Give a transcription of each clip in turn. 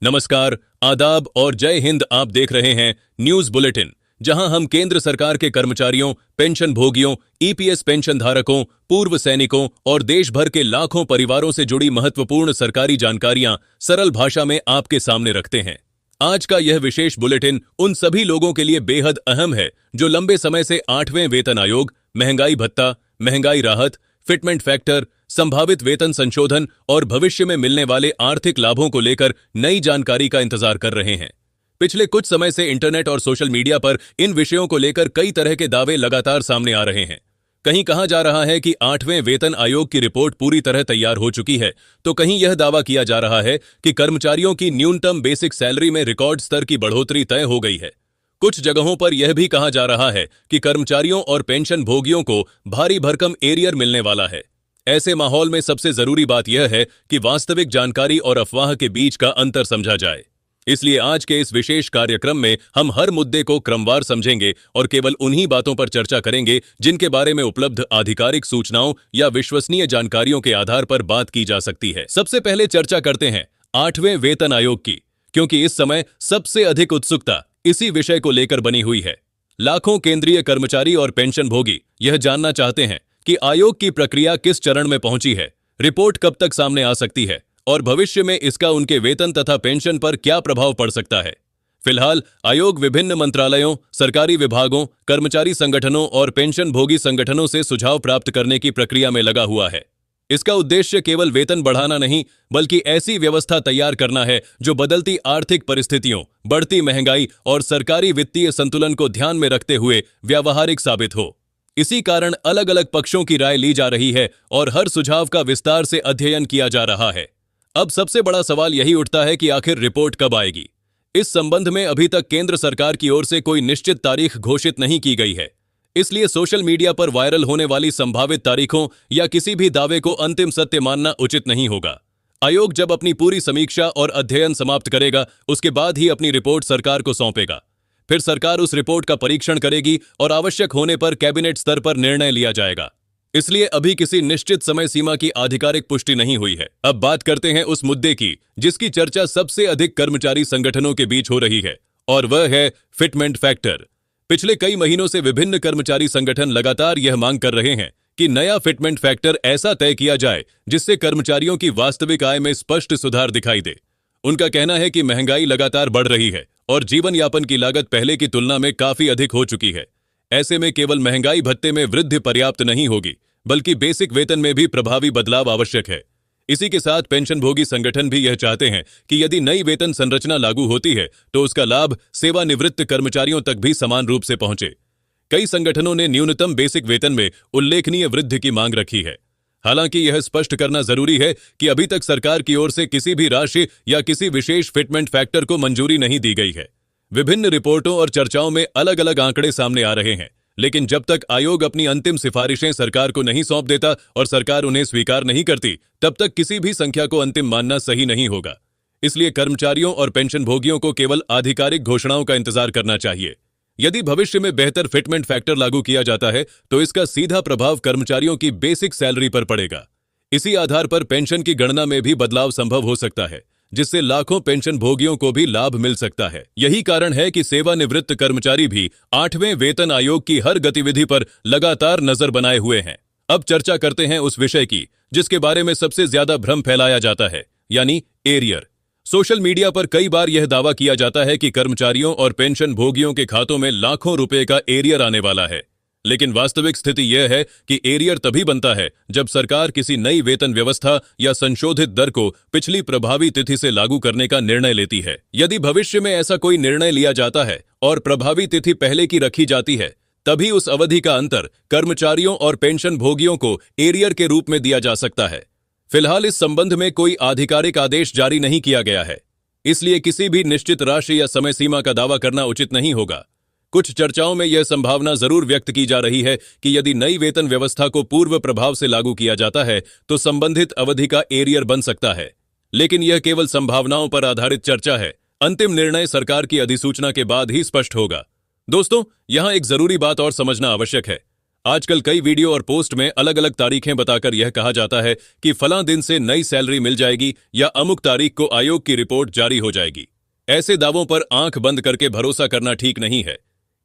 नमस्कार, आदाब और जय हिंद। आप देख रहे हैं न्यूज बुलेटिन, जहां हम केंद्र सरकार के कर्मचारियों, पेंशन भोगियों, ईपीएस पेंशन धारकों, पूर्व सैनिकों और देश भर के लाखों परिवारों से जुड़ी महत्वपूर्ण सरकारी जानकारियां सरल भाषा में आपके सामने रखते हैं। आज का यह विशेष बुलेटिन उन सभी लोगों के लिए बेहद अहम है जो लंबे समय से 8वें वेतन आयोग, महंगाई भत्ता, महंगाई राहत, फिटमेंट फैक्टर, संभावित वेतन संशोधन और भविष्य में मिलने वाले आर्थिक लाभों को लेकर नई जानकारी का इंतजार कर रहे हैं। पिछले कुछ समय से इंटरनेट और सोशल मीडिया पर इन विषयों को लेकर कई तरह के दावे लगातार सामने आ रहे हैं। कहीं कहा जा रहा है कि 8वें वेतन आयोग की रिपोर्ट पूरी तरह तैयार हो चुकी है, तो कहीं यह दावा किया जा रहा है कि कर्मचारियों की न्यूनतम बेसिक सैलरी में रिकॉर्ड स्तर की बढ़ोतरी तय हो गई है। कुछ जगहों पर यह भी कहा जा रहा है कि कर्मचारियों और पेंशन भोगियों को भारी भरकम एरियर मिलने वाला है। ऐसे माहौल में सबसे जरूरी बात यह है कि वास्तविक जानकारी और अफवाह के बीच का अंतर समझा जाए। इसलिए आज के इस विशेष कार्यक्रम में हम हर मुद्दे को क्रमवार समझेंगे और केवल उन्हीं बातों पर चर्चा करेंगे जिनके बारे में उपलब्ध आधिकारिक सूचनाओं या विश्वसनीय जानकारियों के आधार पर बात की जा सकती है। सबसे पहले चर्चा करते हैं 8वें वेतन आयोग की, क्योंकि इस समय सबसे अधिक उत्सुकता इसी विषय को लेकर बनी हुई है। लाखों केंद्रीय कर्मचारी और पेंशन भोगी यह जानना चाहते हैं कि आयोग की प्रक्रिया किस चरण में पहुंची है, रिपोर्ट कब तक सामने आ सकती है और भविष्य में इसका उनके वेतन तथा पेंशन पर क्या प्रभाव पड़ सकता है। फिलहाल आयोग विभिन्न मंत्रालयों, सरकारी विभागों, कर्मचारी संगठनों और पेंशन भोगी संगठनों से सुझाव प्राप्त करने की प्रक्रिया में लगा हुआ है। इसका उद्देश्य केवल वेतन बढ़ाना नहीं, बल्कि ऐसी व्यवस्था तैयार करना है जो बदलती आर्थिक परिस्थितियों, बढ़ती महंगाई और सरकारी वित्तीय संतुलन को ध्यान में रखते हुए व्यावहारिक साबित हो। इसी कारण अलग अलग पक्षों की राय ली जा रही है और हर सुझाव का विस्तार से अध्ययन किया जा रहा है। अब सबसे बड़ा सवाल यही उठता है कि आखिर रिपोर्ट कब आएगी। इस संबंध में अभी तक केंद्र सरकार की ओर से कोई निश्चित तारीख घोषित नहीं की गई है। इसलिए सोशल मीडिया पर वायरल होने वाली संभावित तारीखों या किसी भी दावे को अंतिम सत्य मानना उचित नहीं होगा। आयोग जब अपनी पूरी समीक्षा और अध्ययन समाप्त करेगा, उसके बाद ही अपनी रिपोर्ट सरकार को सौंपेगा। फिर सरकार उस रिपोर्ट का परीक्षण करेगी और आवश्यक होने पर कैबिनेट स्तर पर निर्णय लिया जाएगा। इसलिए अभी किसी निश्चित समय सीमा की आधिकारिक पुष्टि नहीं हुई है। अब बात करते हैं उस मुद्दे की जिसकी चर्चा सबसे अधिक कर्मचारी संगठनों के बीच हो रही है, और वह है फिटमेंट फैक्टर। पिछले कई महीनों से विभिन्न कर्मचारी संगठन लगातार यह मांग कर रहे हैं कि नया फिटमेंट फैक्टर ऐसा तय किया जाए जिससे कर्मचारियों की वास्तविक आय में स्पष्ट सुधार दिखाई दे। उनका कहना है कि महंगाई लगातार बढ़ रही है और जीवन यापन की लागत पहले की तुलना में काफी अधिक हो चुकी है। ऐसे में केवल महंगाई भत्ते में वृद्धि पर्याप्त नहीं होगी, बल्कि बेसिक वेतन में भी प्रभावी बदलाव आवश्यक है। इसी के साथ पेंशन भोगी संगठन भी यह चाहते हैं कि यदि नई वेतन संरचना लागू होती है तो उसका लाभ सेवानिवृत्त कर्मचारियों तक भी समान रूप से पहुंचे। कई संगठनों ने न्यूनतम बेसिक वेतन में उल्लेखनीय वृद्धि की मांग रखी है। हालांकि यह स्पष्ट करना जरूरी है कि अभी तक सरकार की ओर से किसी भी राशि या किसी विशेष फिटमेंट फैक्टर को मंजूरी नहीं दी गई है। विभिन्न रिपोर्टों और चर्चाओं में अलग अलग आंकड़े सामने आ रहे हैं, लेकिन जब तक आयोग अपनी अंतिम सिफारिशें सरकार को नहीं सौंप देता और सरकार उन्हें स्वीकार नहीं करती, तब तक किसी भी संख्या को अंतिम मानना सही नहीं होगा। इसलिए कर्मचारियों और पेंशन भोगियों को केवल आधिकारिक घोषणाओं का इंतजार करना चाहिए। यदि भविष्य में बेहतर फिटमेंट फैक्टर लागू किया जाता है तो इसका सीधा प्रभाव कर्मचारियों की बेसिक सैलरी पर पड़ेगा। इसी आधार पर पेंशन की गणना में भी बदलाव संभव हो सकता है, जिससे लाखों पेंशन भोगियों को भी लाभ मिल सकता है। यही कारण है कि सेवानिवृत्त कर्मचारी भी 8वें वेतन आयोग की हर गतिविधि पर लगातार नजर बनाए हुए हैं। अब चर्चा करते हैं उस विषय की जिसके बारे में सबसे ज्यादा भ्रम फैलाया जाता है, यानी एरियर। सोशल मीडिया पर कई बार यह दावा किया जाता है कि कर्मचारियों और पेंशन भोगियों के खातों में लाखों रुपए का एरियर आने वाला है, लेकिन वास्तविक स्थिति यह है कि एरियर तभी बनता है जब सरकार किसी नई वेतन व्यवस्था या संशोधित दर को पिछली प्रभावी तिथि से लागू करने का निर्णय लेती है। यदि भविष्य में ऐसा कोई निर्णय लिया जाता है और प्रभावी तिथि पहले की रखी जाती है, तभी उस अवधि का अंतर कर्मचारियों और पेंशन भोगियों को एरियर के रूप में दिया जा सकता है। फिलहाल इस संबंध में कोई आधिकारिक आदेश जारी नहीं किया गया है, इसलिए किसी भी निश्चित राशि या समय सीमा का दावा करना उचित नहीं होगा। कुछ चर्चाओं में यह संभावना जरूर व्यक्त की जा रही है कि यदि नई वेतन व्यवस्था को पूर्व प्रभाव से लागू किया जाता है तो संबंधित अवधि का एरियर बन सकता है, लेकिन यह केवल संभावनाओं पर आधारित चर्चा है। अंतिम निर्णय सरकार की अधिसूचना के बाद ही स्पष्ट होगा। दोस्तों, यहां एक जरूरी बात और समझना आवश्यक है। आजकल कई वीडियो और पोस्ट में अलग अलग तारीखें बताकर यह कहा जाता है कि फलां दिन से नई सैलरी मिल जाएगी या अमुक तारीख को आयोग की रिपोर्ट जारी हो जाएगी। ऐसे दावों पर आंख बंद करके भरोसा करना ठीक नहीं है।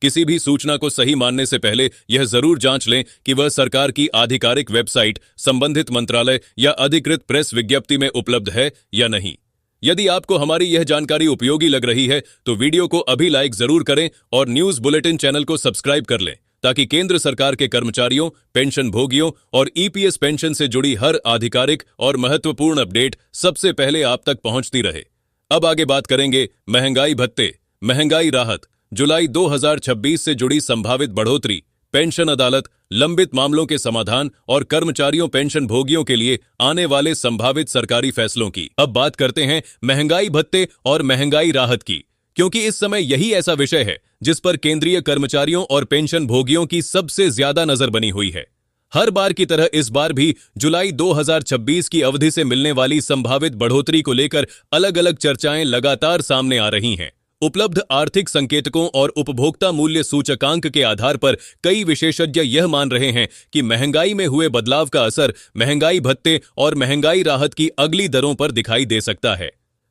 किसी भी सूचना को सही मानने से पहले यह जरूर जांच लें कि वह सरकार की आधिकारिक वेबसाइट, संबंधित मंत्रालय या अधिकृत प्रेस विज्ञप्ति में उपलब्ध है या नहीं। यदि आपको हमारी यह जानकारी उपयोगी लग रही है तो वीडियो को अभी लाइक जरूर करें और न्यूज बुलेटिन चैनल को सब्सक्राइब कर लें, ताकि केंद्र सरकार के कर्मचारियों, पेंशन भोगियों और ईपीएस पेंशन से जुड़ी हर आधिकारिक और महत्वपूर्ण अपडेट सबसे पहले आप तक पहुंचती रहे। अब आगे बात करेंगे महंगाई भत्ते, महंगाई राहत, जुलाई 2026 से जुड़ी संभावित बढ़ोतरी, पेंशन अदालत, लंबित मामलों के समाधान और कर्मचारियों पेंशन भोगियों के लिए आने वाले संभावित सरकारी फैसलों की। अब बात करते हैं महंगाई भत्ते और महंगाई राहत की, क्योंकि इस समय यही ऐसा विषय है जिस पर केंद्रीय कर्मचारियों और पेंशन भोगियों की सबसे ज्यादा नजर बनी हुई है। हर बार की तरह इस बार भी जुलाई 2026 की अवधि से मिलने वाली संभावित बढ़ोतरी को लेकर अलग अलग चर्चाएं लगातार सामने आ रही हैं। उपलब्ध आर्थिक संकेतकों और उपभोक्ता मूल्य सूचकांक के आधार पर कई विशेषज्ञ यह मान रहे हैं कि महंगाई में हुए बदलाव का असर महंगाई भत्ते और महंगाई राहत की अगली दरों पर दिखाई दे सकता है।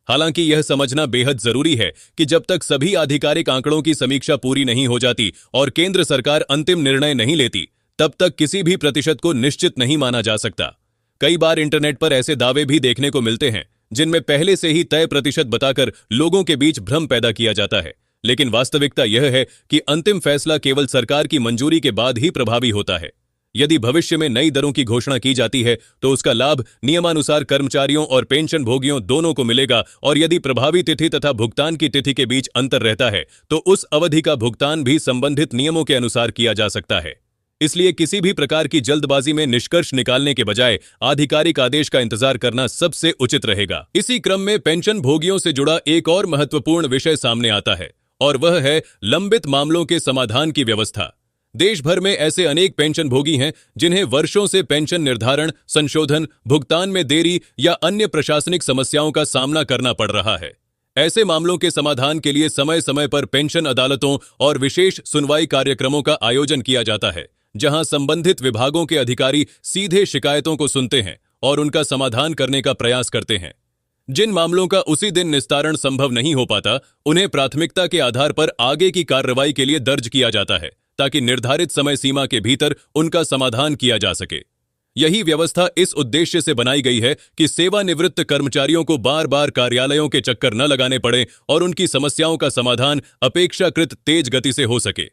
हालांकि यह समझना बेहद जरूरी है कि जब तक सभी आधिकारिक आंकड़ों की समीक्षा पूरी नहीं हो जाती और केंद्र सरकार अंतिम निर्णय नहीं लेती, तब तक किसी भी प्रतिशत को निश्चित नहीं माना जा सकता। कई बार इंटरनेट पर ऐसे दावे भी देखने को मिलते हैं जिनमें पहले से ही तय प्रतिशत बताकर लोगों के बीच भ्रम पैदा किया जाता है, लेकिन वास्तविकता यह है कि अंतिम फैसला केवल सरकार की मंजूरी के बाद ही प्रभावी होता है। यदि भविष्य में नई दरों की घोषणा की जाती है तो उसका लाभ नियमानुसार कर्मचारियों और पेंशन भोगियों दोनों को मिलेगा, और यदि प्रभावी तिथि तथा भुगतान की तिथि के बीच अंतर रहता है तो उस अवधि का भुगतान भी संबंधित नियमों के अनुसार किया जा सकता है। इसलिए किसी भी प्रकार की जल्दबाजी में निष्कर्ष निकालने के बजाय आधिकारिक आदेश का इंतजार करना सबसे उचित रहेगा। इसी क्रम में पेंशन भोगियों से जुड़ा एक और महत्वपूर्ण विषय सामने आता है, और वह है लंबित मामलों के समाधान की व्यवस्था। देश भर में ऐसे अनेक पेंशन भोगी हैं जिन्हें वर्षों से पेंशन निर्धारण, संशोधन, भुगतान में देरी या अन्य प्रशासनिक समस्याओं का सामना करना पड़ रहा है। ऐसे मामलों के समाधान के लिए समय समय पर पेंशन अदालतों और विशेष सुनवाई कार्यक्रमों का आयोजन किया जाता है, जहां संबंधित विभागों के अधिकारी सीधे शिकायतों को सुनते हैं और उनका समाधान करने का प्रयास करते हैं। जिन मामलों का उसी दिन निस्तारण संभव नहीं हो पाता, उन्हें प्राथमिकता के आधार पर आगे की कार्रवाई के लिए दर्ज किया जाता है, ताकि निर्धारित समय सीमा के भीतर उनका समाधान किया जा सके। यही व्यवस्था इस उद्देश्य से बनाई गई है कि सेवानिवृत्त कर्मचारियों को बार बार कार्यालयों के चक्कर न लगाने पड़े और उनकी समस्याओं का समाधान अपेक्षाकृत तेज गति से हो सके।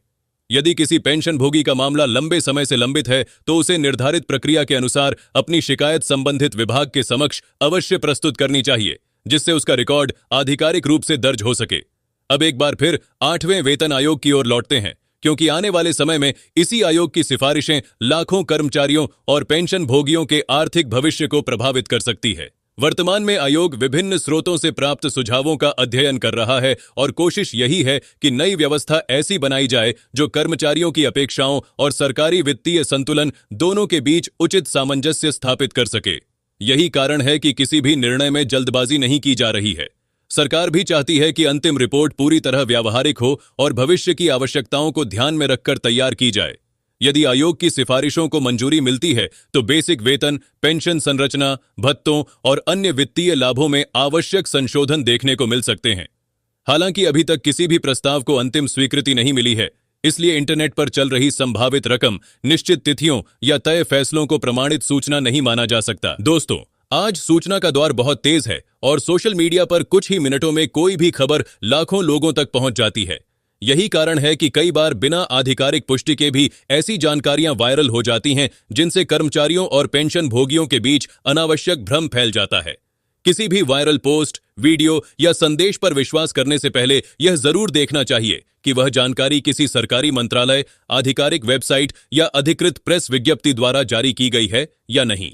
यदि किसी पेंशन भोगी का मामला लंबे समय से लंबित है तो उसे निर्धारित प्रक्रिया के अनुसार अपनी शिकायत संबंधित विभाग के समक्ष अवश्य प्रस्तुत करनी चाहिए, जिससे उसका रिकॉर्ड आधिकारिक रूप से दर्ज हो सके। अब एक बार फिर 8वें वेतन आयोग की ओर लौटते हैं, क्योंकि आने वाले समय में इसी आयोग की सिफारिशें लाखों कर्मचारियों और पेंशन भोगियों के आर्थिक भविष्य को प्रभावित कर सकती है। वर्तमान में आयोग विभिन्न स्रोतों से प्राप्त सुझावों का अध्ययन कर रहा है और कोशिश यही है कि नई व्यवस्था ऐसी बनाई जाए जो कर्मचारियों की अपेक्षाओं और सरकारी वित्तीय संतुलन दोनों के बीच उचित सामंजस्य स्थापित कर सके। यही कारण है कि किसी भी निर्णय में जल्दबाजी नहीं की जा रही है। सरकार भी चाहती है कि अंतिम रिपोर्ट पूरी तरह व्यावहारिक हो और भविष्य की आवश्यकताओं को ध्यान में रखकर तैयार की जाए। यदि आयोग की सिफारिशों को मंजूरी मिलती है तो बेसिक वेतन, पेंशन संरचना, भत्तों और अन्य वित्तीय लाभों में आवश्यक संशोधन देखने को मिल सकते हैं। हालांकि अभी तक किसी भी प्रस्ताव को अंतिम स्वीकृति नहीं मिली है, इसलिए इंटरनेट पर चल रही संभावित रकम, निश्चित तिथियों या तय फैसलों को प्रमाणित सूचना नहीं माना जा सकता। दोस्तों, आज सूचना का दौर बहुत तेज है और सोशल मीडिया पर कुछ ही मिनटों में कोई भी खबर लाखों लोगों तक पहुंच जाती है। यही कारण है कि कई बार बिना आधिकारिक पुष्टि के भी ऐसी जानकारियां वायरल हो जाती हैं जिनसे कर्मचारियों और पेंशन भोगियों के बीच अनावश्यक भ्रम फैल जाता है। किसी भी वायरल पोस्ट, वीडियो या संदेश पर विश्वास करने से पहले यह जरूर देखना चाहिए कि वह जानकारी किसी सरकारी मंत्रालय, आधिकारिक वेबसाइट या अधिकृत प्रेस विज्ञप्ति द्वारा जारी की गई है या नहीं।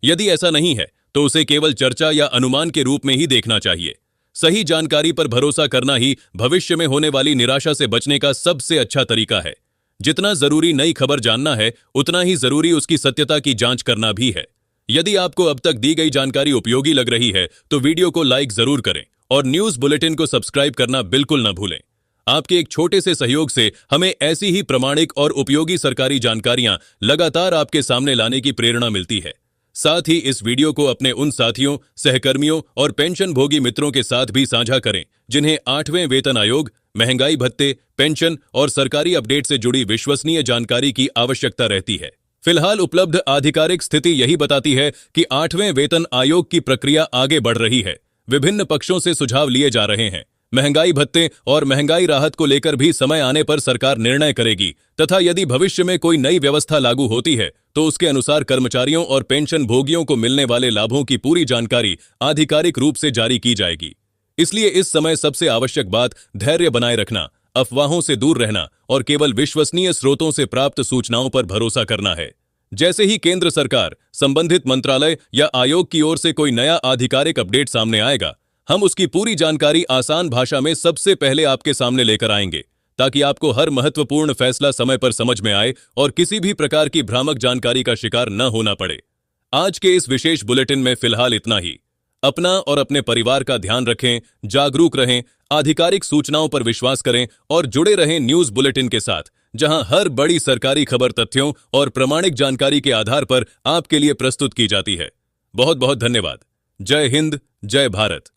यदि ऐसा नहीं है तो उसे केवल चर्चा या अनुमान के रूप में ही देखना चाहिए। सही जानकारी पर भरोसा करना ही भविष्य में होने वाली निराशा से बचने का सबसे अच्छा तरीका है। जितना जरूरी नई खबर जानना है, उतना ही जरूरी उसकी सत्यता की जांच करना भी है। यदि आपको अब तक दी गई जानकारी उपयोगी लग रही है तो वीडियो को लाइक जरूर करें और न्यूज बुलेटिन को सब्सक्राइब करना बिल्कुल न भूलें। आपके एक छोटे से सहयोग से हमें ऐसी ही प्रामाणिक और उपयोगी सरकारी जानकारियां लगातार आपके सामने लाने की प्रेरणा मिलती है। साथ ही इस वीडियो को अपने उन साथियों, सहकर्मियों और पेंशन भोगी मित्रों के साथ भी साझा करें जिन्हें 8वें वेतन आयोग, महंगाई भत्ते, पेंशन और सरकारी अपडेट से जुड़ी विश्वसनीय जानकारी की आवश्यकता रहती है। फिलहाल उपलब्ध आधिकारिक स्थिति यही बताती है कि 8वें वेतन आयोग की प्रक्रिया आगे बढ़ रही है। विभिन्न पक्षों से सुझाव लिए जा रहे हैं। महंगाई भत्ते और महंगाई राहत को लेकर भी समय आने पर सरकार निर्णय करेगी तथा यदि भविष्य में कोई नई व्यवस्था लागू होती है तो उसके अनुसार कर्मचारियों और पेंशन भोगियों को मिलने वाले लाभों की पूरी जानकारी आधिकारिक रूप से जारी की जाएगी। इसलिए इस समय सबसे आवश्यक बात धैर्य बनाए रखना, अफवाहों से दूर रहना और केवल विश्वसनीय स्रोतों से प्राप्त सूचनाओं पर भरोसा करना है। जैसे ही केंद्र सरकार, संबंधित मंत्रालय या आयोग की ओर से कोई नया आधिकारिक अपडेट सामने आएगा, हम उसकी पूरी जानकारी आसान भाषा में सबसे पहले आपके सामने लेकर आएंगे ताकि आपको हर महत्वपूर्ण फैसला समय पर समझ में आए और किसी भी प्रकार की भ्रामक जानकारी का शिकार न होना पड़े। आज के इस विशेष बुलेटिन में फिलहाल इतना ही। अपना और अपने परिवार का ध्यान रखें, जागरूक रहें, आधिकारिक सूचनाओं पर विश्वास करें और जुड़े रहें न्यूज बुलेटिन के साथ, जहां हर बड़ी सरकारी खबर तथ्यों और प्रामाणिक जानकारी के आधार पर आपके लिए प्रस्तुत की जाती है। बहुत बहुत धन्यवाद। जय हिंद, जय भारत।